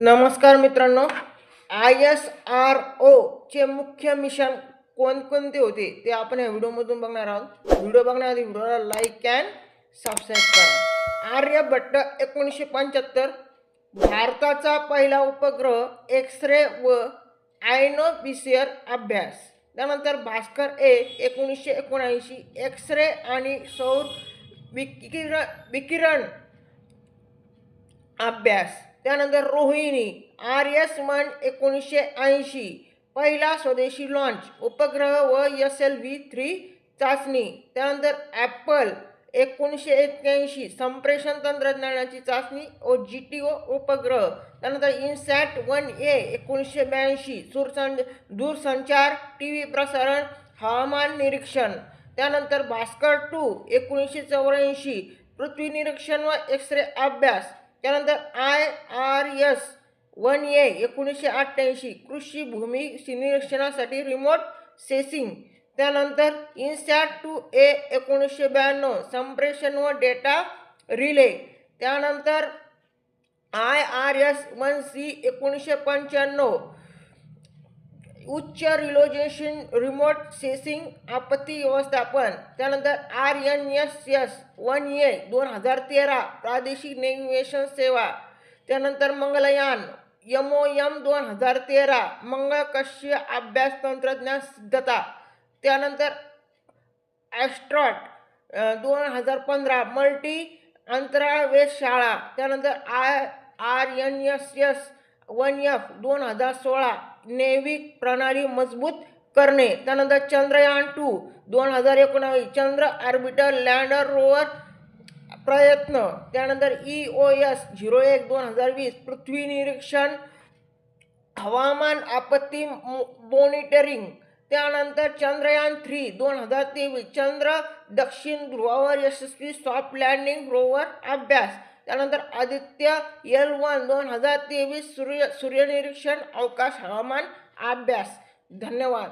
नमस्कार मित्रांनो. ISRO चे मुख्य मिशन कोणकोणते होते ते आपण या व्हिडिओमधून बघणार आहोत. व्हिडिओ बघण्याआधी व्हिडिओला लाईक अँड सबस्क्राईब करा. आर्यभट्ट 1975 भारताचा पहिला उपग्रह एक्स-रे व आयनोस्फियर अभ्यास. त्यानंतर भास्कर 1979 एक्स-रे आणि सौर विकिरण अभ्यास. त्यानंतर रोहिणी RS-1 1980 पहिला स्वदेशी लॉन्च उपग्रह व SLV-3 चाचणी. त्यानंतर ॲपल 1981 संप्रेषण तंत्रज्ञानाची चाचणी व GTO उपग्रह. त्यानंतर INSAT-1A 1982 दूरसंचार TV प्रसारण हवामान निरीक्षण. त्यानंतर भास्कर 2 1984 पृथ्वी निरीक्षण व एक्स-रे अभ्यास. त्यानंतर IRS-1A 1988 कृषी भूमी निरीक्षणासाठी रिमोट सेन्सिंग. त्यानंतर INSAT-2A 1992 संप्रेषण व डेटा रिले. त्यानंतर IRS-1C 1995 उच्च रिझोल्यूशन रिमोट सेन्सिंग आपत्ती व्यवस्थापन. त्यानंतर RNSS-1A 2013 प्रादेशिक नेव्हिगेशन सेवा. त्यानंतर मंगळयान MOM 2013 मंगळ कक्ष अभ्यास तंत्रज्ञान सिद्धता. त्यानंतर ॲस्ट्रॉट 2015 मल्टी अंतराळ वेधशाळा. त्यानंतर RNSS-1F 2016 नैविक प्रणाली मजबूत करणे. त्यानंतर चंद्रयान-2 2019 चंद्र ऑर्बिटर लँडर रोवर प्रयत्न. त्यानंतर EOS-01 2020 पृथ्वी निरीक्षण हवामान आपत्ती मॉनिटरिंग. त्यानंतर चंद्रयान-3 2023 चंद्र दक्षिण ध्रुवावर यशस्वी सॉफ्ट लँडिंग रोवर अभ्यास. त्यानंतर आदित्य L1 2023 सूर्यनिरीक्षण अवकाश हवामान अभ्यास. धन्यवाद.